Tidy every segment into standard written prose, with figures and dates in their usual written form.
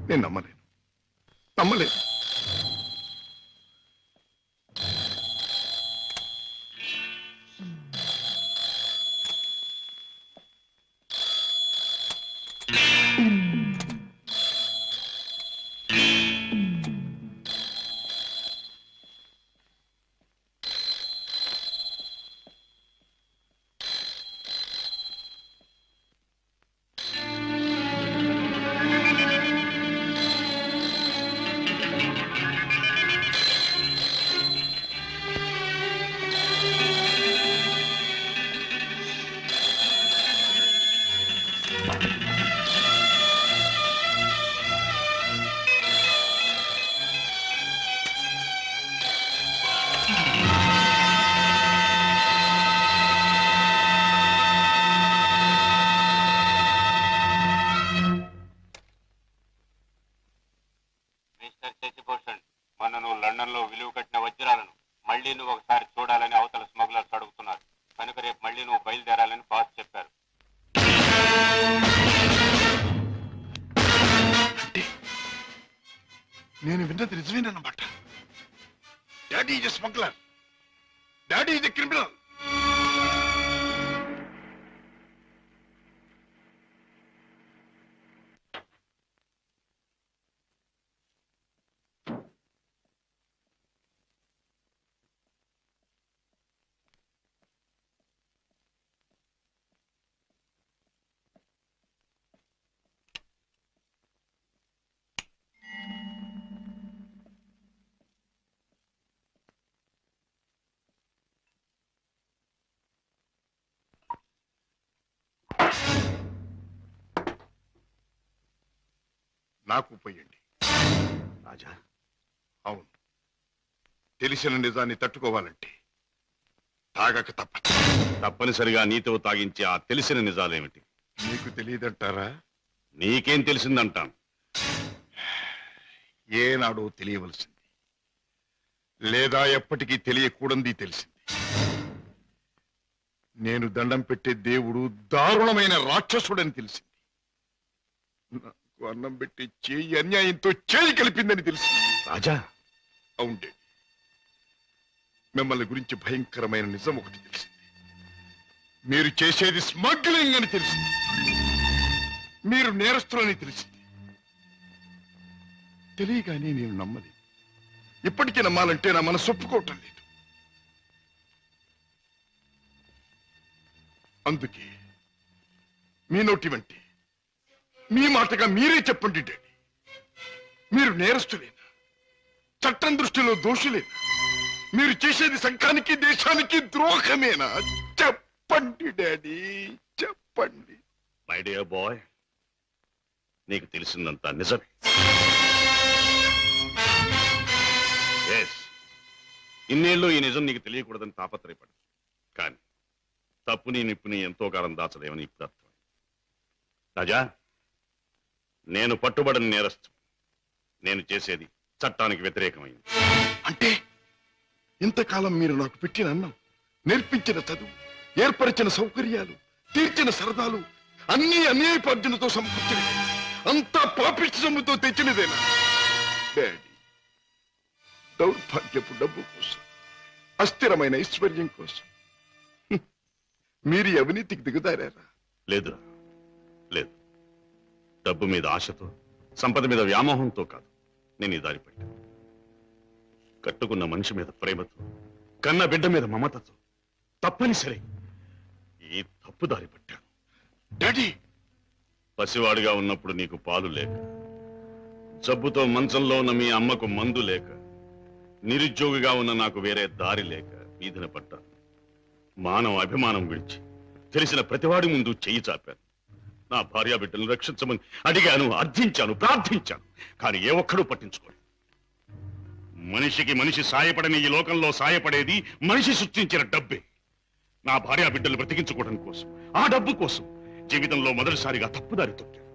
నేను నమ్మలేను. నేను విన్నది నిజమేనన్నమాట. Daddy is a smuggler. Daddy is a criminal. నాకు పోయండి రాజా. అవును, తెలిసిన నిజాన్ని తట్టుకోవాలంటే తాగక తప్పదు. తప్పనిసరిగా నీతో తాగించే ఆ తెలిసిన నిజాలేమిటి? నీకు తెలియదంటారా? నీకేం తెలిసిందంటాను. ఏనాడో తెలియవలసింది, లేదా ఎప్పటికీ తెలియకూడదు తెలిసింది. నేను దండం పెట్టే దేవుడు దారుణమైన రాక్షసుడని తెలిసింది. అన్నం పెట్టి చేయి అన్యాయంతో చేయి కలిపిందని తెలిసి. రాజా. అవుండే, మిమ్మల్ని గురించి భయంకరమైన నిజం ఒకటి తెలిసింది. మీరు చేసేది స్మగ్లింగ్ అని తెలిసింది. మీరు నేరస్తులని తెలిసింది. తెలియగానే నేను నమ్మలేదు. ఇప్పటికీ నమ్మాలంటే నా మనసు ఒప్పుకోవటం లేదు. అందుకే మీ నోటి వంటి మీ మాటగా మీరే చెప్పండి డాడీ, మీరు నేరస్తులేనా? చట్టం దృష్టిలో దోషులేనా? మీరు చేసేది సంఘానికి దేశానికి ద్రోహమేనా? చెప్పండి డాడీ, చెప్పండి. మై డియర్ బాయ్, నీకు తెలిసిందంతా నిజమే. ఇన్నేళ్ళు ఈ నిజం నీకు తెలియకూడదని తాపత్రయపడు. కానీ తప్పుని నిప్పుని ఎంతో కాలం దాచలేమని ఇప్పుడు అర్థం. రాజా, నేను పట్టుబడిన నేరస్తు. నేను చేసేది చట్టానికి వ్యతిరేకమైంది. అంటే ఇంతకాలం మీరు నాకు పెట్టిన అన్నం, నేర్పించిన చదువు, ఏర్పరిచిన సౌకర్యాలు, తీర్చిన సరదాలు అన్ని అన్యాయపార్జనతో సమకూర్చినవి, అంతా పాపిష్టి సొమ్ముతో తెచ్చినదేనా డాడీ? దౌర్భాగ్యపు డబ్బు కోసం, అస్థిరమైన ఐశ్వర్యం కోసం మీరు అవినీతికి దిగుదారా? లేదురా, లేదు. డబ్బు మీద ఆశతో, సంపద మీద వ్యామోహంతో కాదు నేను ఈ దారి పట్టాను. కట్టుకున్న మనిషి మీద ప్రేమతో, కన్న బిడ్డ మీద మమతతో తప్పనిసరి ఈ తప్పు దారి పట్టాను. డాడీ, పసివాడిగా ఉన్నప్పుడు నీకు పాలు లేక, జబ్బుతో మంచంలో ఉన్న మీ అమ్మకు మందు లేక, నిరుద్యోగిగా ఉన్న నాకు వేరే దారి లేక వీధిన పడ్డాను. మానవ అభిమానం విడిచి తెలిసిన ప్రతివాడి ముందు చెయ్యి చాపాను. నా భార్య బిడ్డలను రక్షించమని అడిగాను, అర్థించాను, ప్రార్థించాను. కానీ ఏ ఒక్కడూ పట్టించుకోలేదు. మనిషికి మనిషి సాయపడని ఈ లోకంలో సాయపడేది మనిషి సృష్టించిన డబ్బే. నా భార్య బిడ్డలు బ్రతికించుకోవడం కోసం, ఆ డబ్బు కోసం జీవితంలో మొదటిసారిగా తప్పుదారి తొక్కాను.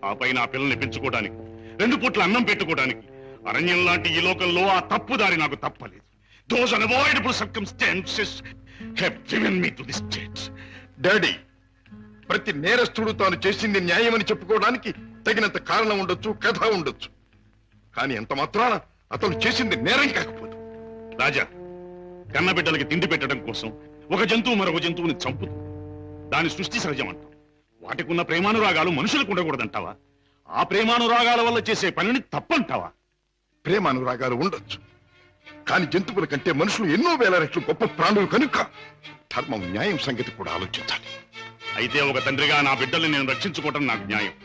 ఆ పైన ఆ పిల్లల్ని పెంచుకోవడానికి, 2 పూట్ల అన్నం పెట్టుకోవడానికి అరణ్యం లాంటి ఈ లోకంలో ఆ తప్పుదారి నాకు తప్పలేదు. Those unavoidable circumstances have driven me to this state. Daddy, ప్రతి నేరస్తుడు తాను చేసింది న్యాయమని చెప్పుకోవడానికి తగినంత కారణం ఉండొచ్చు, కథ ఉండొచ్చు. కానీ ఎంత మాత్రాన అతను చేసింది నేరం కాకపోదు. రాజా, కన్నబిడ్డలకి తిండి పెట్టడం కోసం ఒక జంతువు మరొక జంతువుని చంపుతూ దాని సృష్టి సహజం అంటాం. వాటికున్న ప్రేమానురాగాలు మనుషులకు ఉండకూడదంటావా? ఆ ప్రేమానురాగాల వల్ల చేసే పనిని తప్పంటావా? ప్రేమ అనురాగాలు ఉండొచ్చు, కానీ జంతువుల కంటే మనుషులు ఎన్నో వేల రెట్లు గొప్ప ప్రాణులు కనుక ధర్మం, న్యాయం సంగతి కూడా ఆలోచించాలి. అయితే ఒక తండ్రిగా నా బిడ్డల్ని నేను రక్షించుకోవటం నాకు న్యాయం.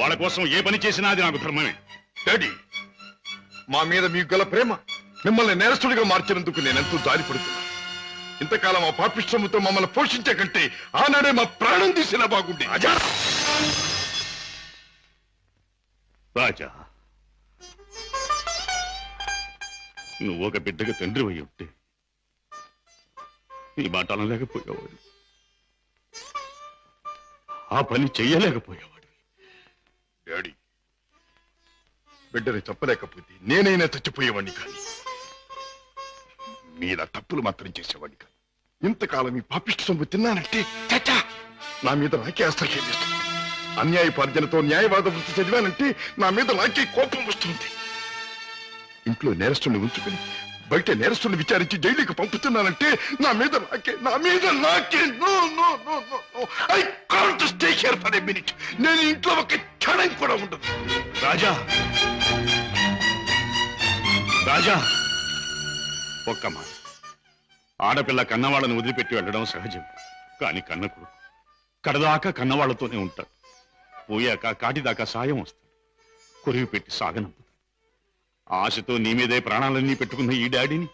వాళ్ళ కోసం ఏ పని చేసినా అది నాకు ధర్మమే. డాడీ, మా మీద మీకు గల ప్రేమ మిమ్మల్ని నేరస్తుడిగా మార్చినందుకు నేనెంతో జారిపడుతున్నాను. ఇంతకాలం ఆ పాపిష్టముతో మమ్మల్ని పోషించే కంటే ఆనాడే మా ప్రాణం తీసినా బాగుండే. రాజా, నువ్వు ఒక బిడ్డగా తండ్రి అయి ఉంటే నీ మాట అనలేకపోయేవాడు, ఆ పని చెయ్యలేకపోయేవాడు. డాడీ, బిడ్డని చెప్పలేకపోతే నేనైనా చచ్చిపోయేవాడిని, కానీ మీద తప్పులు మాత్రం చేసేవాడిని కాదు. ఇంతకాలం ఈ పాపిష్టి సొమ్ము తిన్నానంటే చచ్చా నా మీద నాకే అసహ్యం వేస్తుంది. అన్యాయపార్జనతో న్యాయవాద వృత్తి చదివానంటే నా మీద నాకే కోపం వస్తుంది. ఇంట్లో నేరస్తుని ఉంచుకుని బయట నేరస్తుని విచారించి జైలుకి పంపుతున్నానంటే నా మీద నాకే no no no no I can't stay here for a minute. నేను ఇంట్లో ఒక క్షణం కూడా ఉండదు. రాజా, రాజా, ఒక్క మాట. ఆడపిల్ల కన్నవాళ్ళని వదిలిపెట్టి వెళ్ళడం సహజం, కానీ కన్న కొడుకు కడదాకా కన్నవాళ్లతోనే ఉంటాడు. పోయాక కాటిదాకా సాయం వస్తాడు, కొరివి పెట్టి సాగనంపుతాడు. ఆశతో నీ మీదే ప్రాణాలన్నీ పెట్టుకున్న ఈ డాడీని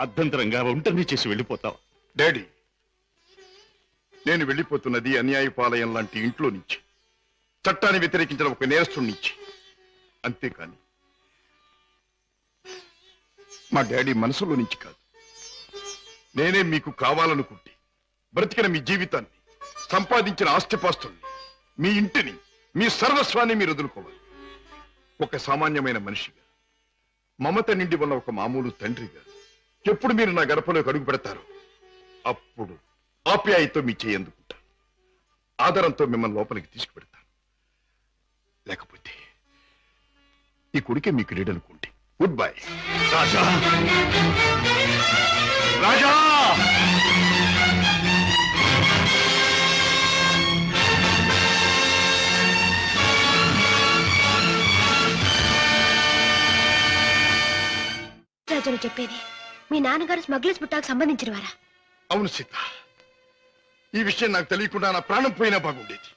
అర్ధంతరంగా ఒంటరిని చేసి వెళ్ళిపోతావా? డాడీ, నేను వెళ్ళిపోతున్నది అన్యాయపాలయం లాంటి ఇంట్లో నుంచి, చట్టాన్ని వ్యతిరేకించిన ఒక నేరస్తుడి నుంచి. అంతేకాని మా డాడీ మనసులో నుంచి కాదు. నేనే మీకు కావాలనుకుంటే బ్రతికిన మీ జీవితాన్ని, సంపాదించిన ఆస్తిపాస్తుల్ని, మీ ఇంటిని, మీ సర్వస్వాన్ని మీరు వదులుకోవాలి. ఒక సామాన్యమైన మనిషిగా, మమత నిండి ఉన్న ఒక మామూలు తండ్రిగా ఎప్పుడు మీరు నా గడపలోకి అడుగు పెడతారో అప్పుడు ఆప్యాయతో మీ చేయి అందుకుంటాను, ఆదరంతో మిమ్మల్ని లోపలికి తీసుకుపెడతాను. లేకపోతే ఈ కొడుకే మీకు రీడనుకోండి. Good bye. రాజా, రాజా, రాజును చెప్పేది మీ నాన్నగారు స్మగ్లర్స్ బుట్టాకు సంబంధించిన వారా? అవును సీత, ఈ విషయం నాకు తెలియకుండా నా ప్రాణం పోయినా బాగుండేది.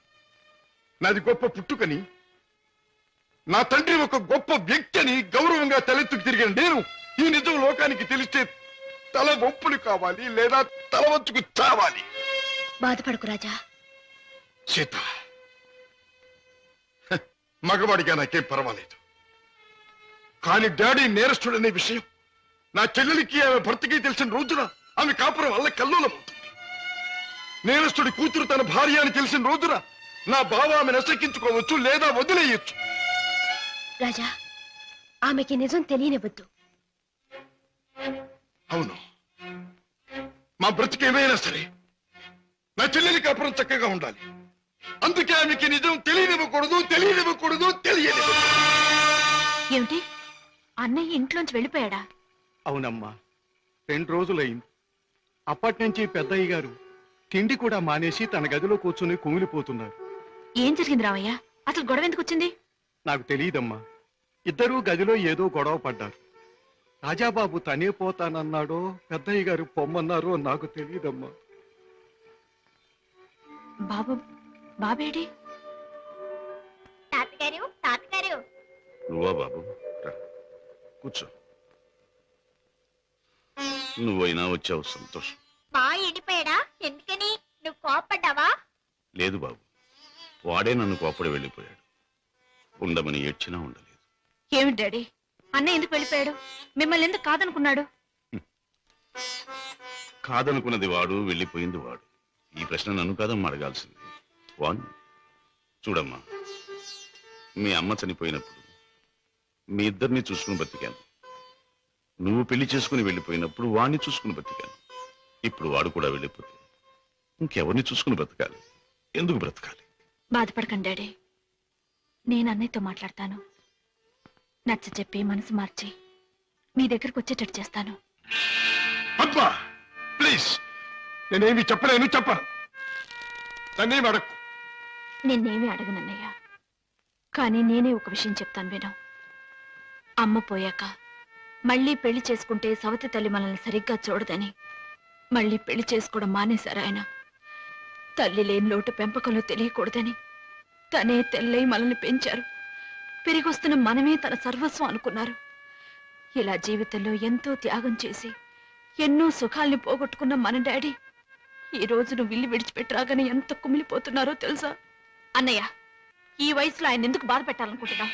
నాది గొప్ప పుట్టుకని, నా తండ్రి ఒక గొప్ప వ్యక్తి అని గౌరవంగా తలెత్తుకు తిరిగిన నేను ఈ నిజం లోకానికి తెలిస్తే తల వంపులు కావాలి, లేదా తల వంచుకు చావాలి. బాధపడకు రాజా. సీత, మగవాడిగా నాకేం పర్వాలేదు, కానీ డాడీ నేరస్తుడనే విషయం నా చెల్లెలికి, ఆమె భర్తకి తెలిసిన రోజున ఆమె కాపురం వల్ల కల్లోలమవుతుంది. నేరస్తుడి కూతురు తన భార్య అని తెలిసిన రోజున నా బావ ఆమెను అసక్కించుకోవచ్చు, లేదా వదిలేయచ్చు. రాజా, ఆమెకి నిజం తెలియనివ్వద్దు. అవును, మా బ్రతికేమైనా సరే నా చెల్లెలి కాపురం చక్కగా ఉండాలి. అందుకే ఆమెకి నిజం తెలియనివ్వకూడదు. ఏమిటి, అన్నయ్య ఇంట్లోంచి వెళ్ళిపోయాడా? అవునమ్మా, 2 రోజులైంది. అప్పటి నుంచి పెద్దయ్య గారు తిండి కూడా మానేసి తన గదిలో కూర్చుని కుమిలిపోతున్నారు. ఏం జరిగింది రావయ్య? అసలు గొడవ ఎందుకు వచ్చింది? నాకు తెలియదమ్మా. ఇద్దరూ గదిలో ఏదో గొడవ పడ్డారు. రాజాబాబు తనే పోతానన్నాడో పెద్దయ్య గారు పొమ్మన్నారో నాకు తెలియదమ్మా. బాబేడి? తాతగారు నువ్వా బాబు? రా, కూర్చో. నువ్వైనా వచ్చావు, సంతోషం. మా ఎండిపోయాడా? ఎందుకని? నువ్వు కోపడ్డావా? లేదు బాబు, వాడే నన్ను కోపడి వెళ్ళిపోయాడు. ఉండమని ఏడ్చినా ఉండలేదు. ఏమిటి డాడీ, అన్నయ్య ఎందుకు వెళ్ళిపోయాడు? మిమ్మల్ని ఎందుకు కాదనుకున్నాడు? కాదనుకున్నది వాడు, వెళ్ళిపోయింది వాడు. ఈ ప్రశ్న నన్ను కాదమ్మా అడగాల్సింది. వాణ్ణి చూడమ్మా, మీ అమ్మ చనిపోయినప్పుడు మీ ఇద్దరిని చూసుకుని బతికాను. నువ్వు పెళ్లి చేసుకుని వెళ్ళిపోయినప్పుడు వాణ్ణి చూసుకుని బ్రతికాను. ఇప్పుడు వాడు కూడా వెళ్ళిపోతే ఇంకెవరిని చూసుకుని బ్రతకాలి? ఎందుకు బ్రతకాలి? బాధపడకండి డాడీ, నేను అన్నయ్యతో మాట్లాడతాను. నచ్చ చెప్పి మనసు మార్చి మీ దగ్గరకు వచ్చేటట్టు చేస్తాను. పద్మ ప్లీజ్, నేనేమి చెప్పలేను, చెప్పను. నన్నేమి అడక్కు. నిన్నేమీ అడగనన్నయ్య, కానీ నేనే ఒక విషయం చెప్తాను విను. అమ్మ పోయాక మళ్ళీ పెళ్లి చేసుకుంటే సవతి తల్లి మనల్ని సరిగ్గా చూడదని మళ్ళీ పెళ్లి చేసుకోవడం మానేశారు ఆయన. తల్లి లేని లోటు పెంపకంలో తెలియకూడదని తనే తెల్లై మనల్ని పెంచారు. పెరిగొస్తున్న మనమే తన సర్వస్వం అనుకున్నారు. ఇలా జీవితంలో ఎంతో త్యాగం చేసి ఎన్నో సుఖాల్ని పోగొట్టుకున్న మన డాడీ ఈ రోజు నువ్వు ఇల్లు విడిచిపెట్టి రాగానే ఎంత కుమిలిపోతున్నారో తెలుసా? అన్నయ్య, ఈ వయసులో ఆయన ఎందుకు బాధ పెట్టాలనుకుంటున్నావు?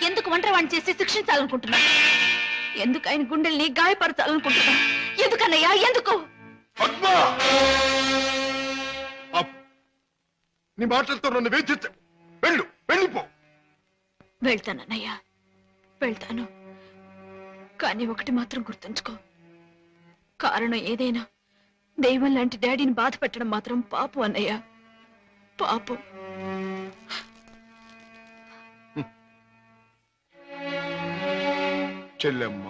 ఎందుకు ఒంటరి వాడిని చేసి శిక్షించాలనుకుంటున్నావు? ఎందుకు ఆయన గుండెల్ని గాయపరచాలనుకుంటున్నావు? ఎందుకన్నయ్యా, ఎందుకు? పద్మ, ఆపు. నీ మాటలతో నన్ను వేధించు. వెళ్ళిపో. వెళ్తానన్నయ్యా, వెళ్తాను. కానీ ఒకటి మాత్రం గుర్తుంచుకో, కారణం ఏదైనా దైవం లాంటి డాడీని బాధ పెట్టడం మాత్రం పాపం అన్నయ్య, పాపం. చెల్లెమ్మ,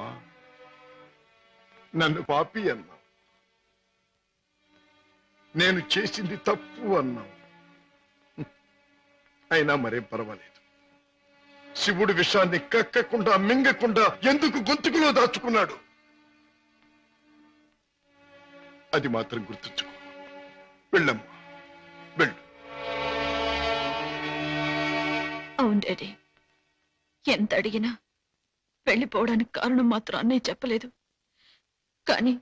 నన్ను పాపి అన్నావు, నేను చేసింది తప్పు అన్నావు. అయినా మరేం పర్వాలేదు. శివుడు విషాన్ని కక్కకుండా మింగకుండా ఎందుకు గొంతుకులో దాచుకున్నాడు? అది మాత్రం గుర్తుంచుకో. వెళ్ళమ్మా, వెళ్ళు. అవును డాడీ, ఎంత అడిగినా వెళ్ళిపోవడానికి కారణం మాత్రం అన్నయ్య చెప్పలేదు. కానీ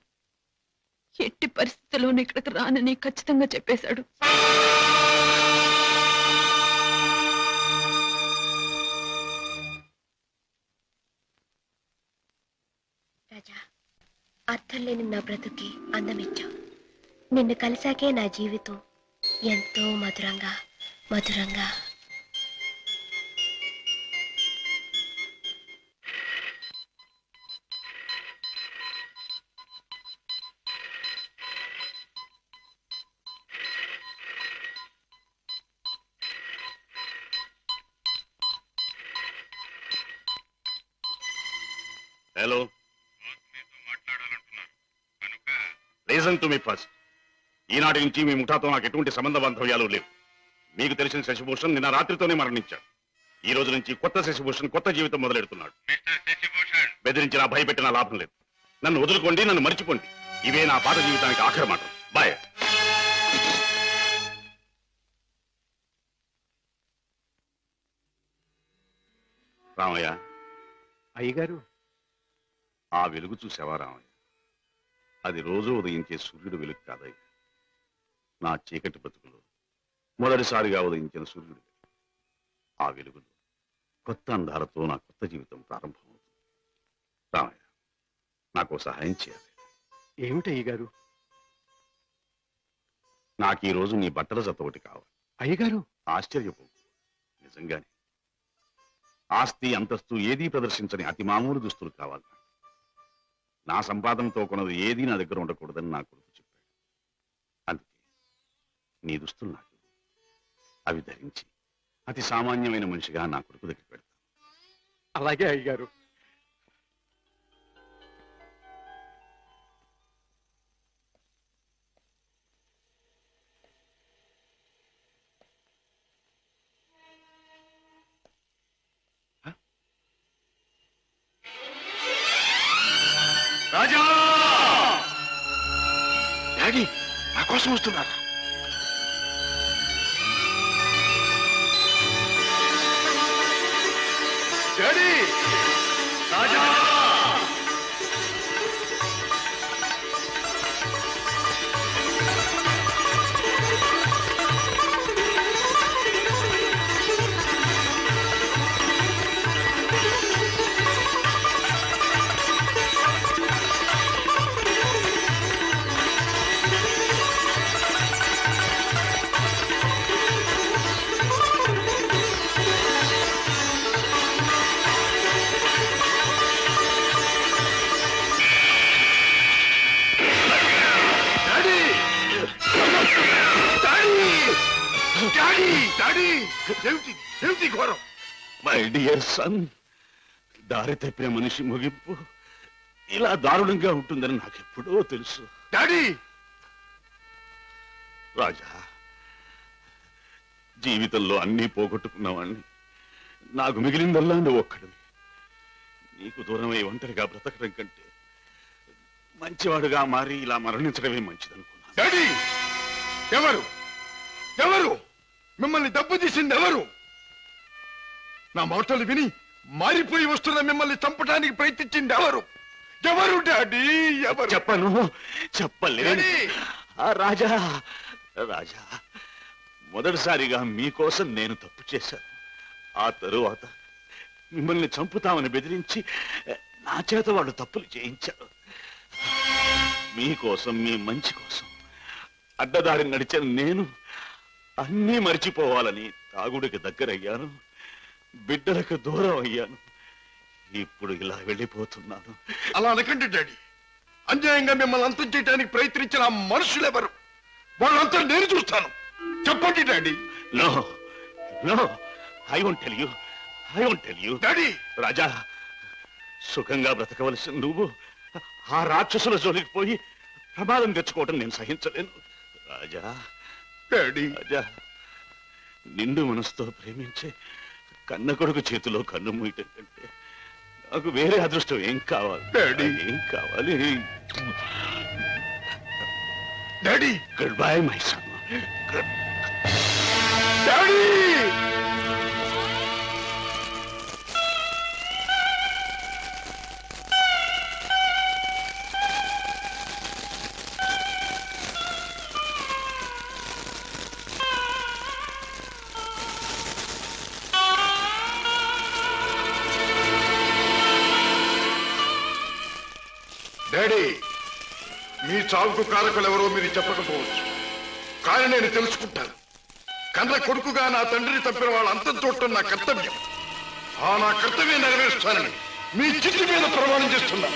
ఎట్టి పరిస్థితుల్లోనూ ఇక్కడికి రానని ఖచ్చితంగా చెప్పేశాడు. రాజా, అర్థం లేని నా బ్రతుకి అందమిచ్చావు. నిన్ను కలిసాకే నా జీవితం ఎంతో మధురంగా మధురంగా. Hello, reason to me first. ఈనాటి నుంచి మీ ముఠాతో నాకు ఎటువంటి సంబంధ బాంధవ్యాలు లేవు. మీకు తెలిసిన శశిభూషణ్ నిన్న రాత్రితోనే మరణించాడు. ఈ రోజు నుంచి కొత్త శశిభూషణ్ కొత్త జీవితం మొదలెడుతున్నాడు. బెదిరించినా భయపెట్టినా లాభం లేదు. నన్ను వదులుకోండి, నన్ను మర్చిపోండి. ఇవే నా పాత జీవితానికి ఆఖరి మాట. బాయ్. రామయ్య, అయ్యగారు, ఆ వెలుగు చూసావా రామయ్య? అది రోజు ఉదయించే సూర్యుడు వెలుగు కాదయ్యా. నా చీకటి బతుకులో మొదటిసారిగా ఉదయించిన సూర్యుడు. ఆ వెలుగులో కొత్త అందాలతో నా కొత్త జీవితం ప్రారంభమవుతుంది. రామయ్య, నాకు సహాయం చేయాలి. ఏమిటి అయ్యగారు? నాకు ఈ రోజు నీ బట్టల జత ఒకటి కావాలి. అయ్యగారు, ఆశ్చర్యపో, నిజంగానే ఆస్తి అంతస్తు ఏదీ ప్రదర్శించని అతి మామూలు దుస్తులు కావాలి. నా సంపాదనతో కొన్నది ఏదీ నా దగ్గర ఉండకూడదని నా కొడుకు చెప్పాడు. అందుకే నీ దుస్తులు నాకు అవి ధరించి అతి సామాన్యమైన మనిషిగా నా కొడుకు దగ్గర పెడతాను. అలాగే అయ్యగారు. రాజా, డాడీ నా కోసం వస్తున్నారా? డాడీ, రాజా. ఏమిటి ఘోరం? మై డియర్ సన్, దారి తప్పిన మనిషి ముగింపు ఇలా దారుణంగా ఉంటుందని నాకెప్పుడో తెలుసు. డాడీ! రాజా, జీవితంలో అన్నీ పోగొట్టుకున్నవాణ్ణి, నాకు మిగిలిందల్లా నువ్వు ఒక్కడివి. నీకు దూరమై ఒంటరిగా బ్రతకడం కంటే మంచివాడుగా మారి ఇలా మరణించడమే మంచిదనుకున్నాను. డాడీ! ఎవరు ఎవరు మిమ్మల్ని దెబ్బతీసింది? ఎవరు? నా మాటలు విని మారిపోయి వస్తున్న మిమ్మల్ని చంపడానికి ప్రయత్నించింది ఎవరు? ఎవరు డాడీ? ఎవరు? చెప్పను, చెప్పలేదు. డాడీ! రాజా, రాజా, మొదటిసారిగా మీకోసం నేను తప్పు చేశాను. ఆ తరువాత మిమ్మల్ని చంపుతామని బెదిరించి నా చేత వాళ్ళు తప్పులు చేయించారు. మీకోసం, మీ మంచి కోసం అడ్డదారి నడిచిన నేను అన్నీ మర్చిపోవాలని తాగుడికి దగ్గరయ్యాను, బిడ్డలకు దూరం అయ్యాను. ఇప్పుడు ఇలా వెళ్ళిపోతున్నాను. అలా అనకండి డాడీ. అన్యాయంగా మిమ్మల్ని అంతం చేయడానికి ప్రయత్నించిన ఆ మనుషులెవరు? వాళ్ళంతా నేను చూస్తాను. చెప్పండి daddy. No no, I won't tell you, I won't tell you. Daddy! Raja, సుఖంగా బ్రతకవలసిన నువ్వు ఆ రాక్షసుల జోలికి పోయి ప్రమాదం తెచ్చుకోవటం నేను సహించలేను. రాజా, డాడీ! రాజా, నిండు మనసుతో ప్రేమించే కన్న కొడుకు చేతిలో కన్ను మూయటం కంటే నాకు వేరే అదృష్టం ఏం కావాలి? డాడీ! ఏం కావాలి? Daddy! Good bye my son. Daddy! Daddy, మీ చావుకు కారకులెవరో మీరు చెప్పకపోవచ్చు, కానీ నేను తెలుసుకుంటాను. కన్న కొడుకుగా నా తండ్రిని తప్పిన వాళ్ళ అంతం చూడటం నా కర్తవ్యం. ఆ నా కర్తవ్యం నెరవేరుస్తానని మీ చిట్టి మీద ప్రమాణం చేస్తున్నా.